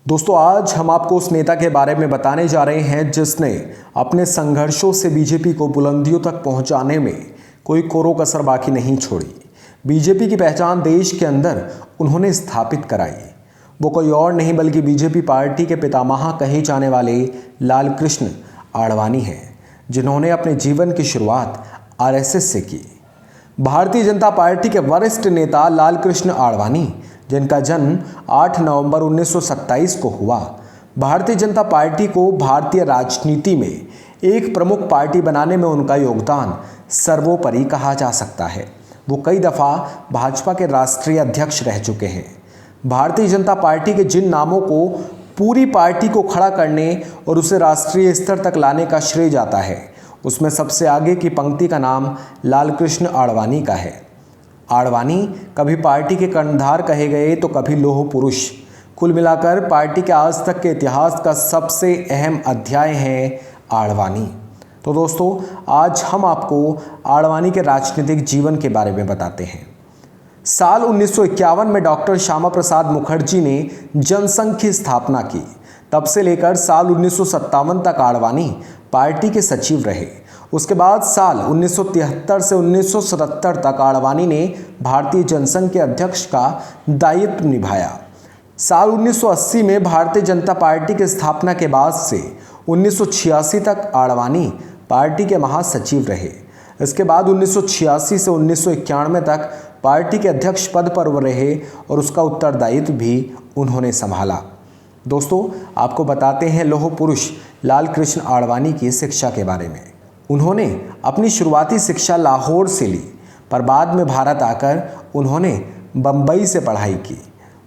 दोस्तों, आज हम आपको उस नेता के बारे में बताने जा रहे हैं जिसने अपने संघर्षों से बीजेपी को बुलंदियों तक पहुंचाने में कोई कोरो कसर बाकी नहीं छोड़ी। बीजेपी की पहचान देश के अंदर उन्होंने स्थापित कराई। वो कोई और नहीं बल्कि बीजेपी पार्टी के पितामह कहे जाने वाले लालकृष्ण आडवाणी हैं, जिन्होंने अपने जीवन की शुरुआत आरएसएस से की। भारतीय जनता पार्टी के वरिष्ठ नेता लालकृष्ण आडवाणी, जिनका जन्म 8 नवंबर 1927 को हुआ, भारतीय जनता पार्टी को भारतीय राजनीति में एक प्रमुख पार्टी बनाने में उनका योगदान सर्वोपरि कहा जा सकता है। वो कई दफ़ा भाजपा के राष्ट्रीय अध्यक्ष रह चुके हैं। भारतीय जनता पार्टी के जिन नामों को पूरी पार्टी को खड़ा करने और उसे राष्ट्रीय स्तर तक लाने का श्रेय जाता है, उसमें सबसे आगे की पंक्ति का नाम लालकृष्ण आडवाणी का है। आडवाणी कभी पार्टी के कर्णधार कहे गए तो कभी लौह पुरुष। कुल मिलाकर पार्टी के आज तक के इतिहास का सबसे अहम अध्याय है आडवाणी। तो दोस्तों, आज हम आपको आडवाणी के राजनीतिक जीवन के बारे में बताते हैं। साल 1951 में डॉक्टर श्यामा प्रसाद मुखर्जी ने जनसंघ की स्थापना की। तब से लेकर साल 1957 तक आडवाणी पार्टी के सचिव रहे। उसके बाद साल 1973 से 1977 तक आडवाणी ने भारतीय जनसंघ के अध्यक्ष का दायित्व निभाया। साल 1980 में भारतीय जनता पार्टी की स्थापना के बाद से 1986 तक आडवाणी पार्टी के महासचिव रहे। इसके बाद 1986 से 1991 तक पार्टी के अध्यक्ष पद पर रहे और उसका उत्तरदायित्व भी उन्होंने संभाला। दोस्तों, आपको बताते हैं लौह पुरुष लालकृष्ण आडवाणी की शिक्षा के बारे में। उन्होंने अपनी शुरुआती शिक्षा लाहौर से ली, पर बाद में भारत आकर उन्होंने बम्बई से पढ़ाई की।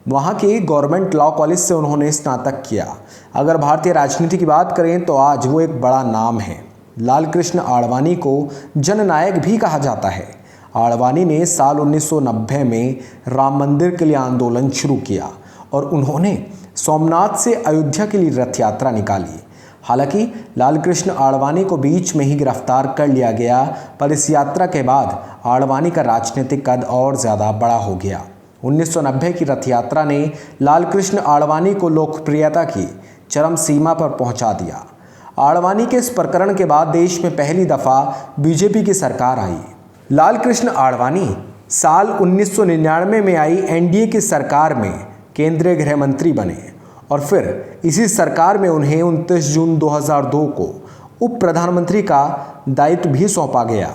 वहाँ के गवर्नमेंट लॉ कॉलेज से उन्होंने स्नातक किया। अगर भारतीय राजनीति की बात करें तो आज वो एक बड़ा नाम है। लालकृष्ण आडवाणी को जननायक भी कहा जाता है। आडवाणी ने साल 1990 में राम मंदिर के लिए आंदोलन शुरू किया और उन्होंने सोमनाथ से अयोध्या के लिए रथ यात्रा निकाली। हालांकि लालकृष्ण आडवाणी को बीच में ही गिरफ्तार कर लिया गया, पर इस यात्रा के बाद आडवाणी का राजनीतिक कद और ज़्यादा बड़ा हो गया। 1990 की रथ यात्रा ने लालकृष्ण आडवाणी को लोकप्रियता की चरम सीमा पर पहुंचा दिया। आडवाणी के इस प्रकरण के बाद देश में पहली दफ़ा बीजेपी की सरकार आई। लालकृष्ण आडवाणी साल 1999 में आई एनडीए की सरकार में केंद्रीय गृह मंत्री बने और फिर इसी सरकार में उन्हें 29 जून 2002 को उप प्रधानमंत्री का दायित्व भी सौंपा गया।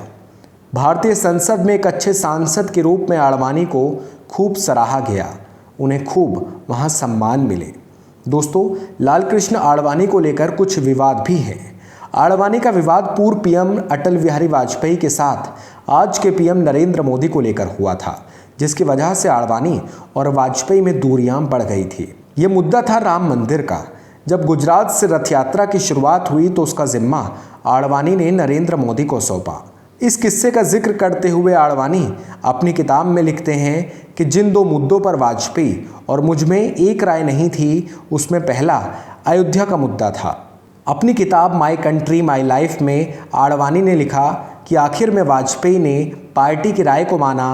भारतीय संसद में एक अच्छे सांसद के रूप में आडवाणी को खूब सराहा गया। उन्हें खूब वहाँ सम्मान मिले। दोस्तों, लालकृष्ण आडवाणी को लेकर कुछ विवाद भी हैं। आडवाणी का विवाद पूर्व पीएम अटल बिहारी वाजपेयी के साथ आज के पीएम नरेंद्र मोदी को लेकर हुआ था, जिसकी वजह से आडवाणी और वाजपेयी में दूरियां बढ़ गई थी। ये मुद्दा था राम मंदिर का। जब गुजरात से रथ यात्रा की शुरुआत हुई तो उसका जिम्मा आडवाणी ने नरेंद्र मोदी को सौंपा। इस किस्से का जिक्र करते हुए आडवाणी अपनी किताब में लिखते हैं कि जिन दो मुद्दों पर वाजपेयी और मुझ में एक राय नहीं थी, उसमें पहला अयोध्या का मुद्दा था। अपनी किताब माई कंट्री माई लाइफ में आडवाणी ने लिखा कि आखिर में वाजपेयी ने पार्टी की राय को माना।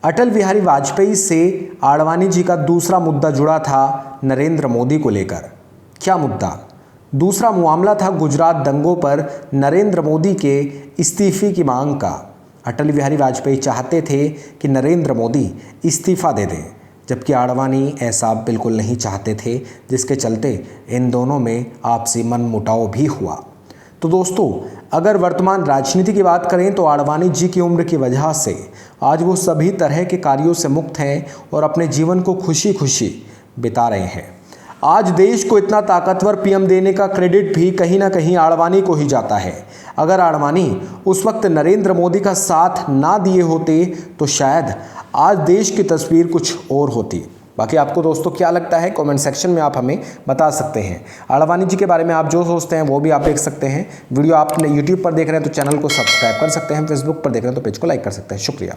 अटल बिहारी वाजपेयी से आडवाणी जी का दूसरा मुद्दा जुड़ा था नरेंद्र मोदी को लेकर। क्या मुद्दा? दूसरा मामला था गुजरात दंगों पर नरेंद्र मोदी के इस्तीफे की मांग का। अटल बिहारी वाजपेयी चाहते थे कि नरेंद्र मोदी इस्तीफा दे दें, जबकि आडवाणी ऐसा बिल्कुल नहीं चाहते थे, जिसके चलते इन दोनों में आपसी मनमुटाव भी हुआ। तो दोस्तों, अगर वर्तमान राजनीति की बात करें तो आडवाणी जी की उम्र की वजह से आज वो सभी तरह के कार्यों से मुक्त हैं और अपने जीवन को खुशी खुशी बिता रहे हैं। आज देश को इतना ताकतवर पीएम देने का क्रेडिट भी कहीं ना कहीं आडवाणी को ही जाता है। अगर आडवाणी उस वक्त नरेंद्र मोदी का साथ ना दिए होते तो शायद आज देश की तस्वीर कुछ और होती। बाकी आपको दोस्तों क्या लगता है, कमेंट सेक्शन में आप हमें बता सकते हैं। आडवाणी जी के बारे में आप जो सोचते हैं वो भी आप लिख सकते हैं। वीडियो आप यूट्यूब पर देख रहे हैं तो चैनल को सब्सक्राइब कर सकते हैं, फेसबुक पर देख रहे हैं तो पेज को लाइक कर सकते हैं। शुक्रिया।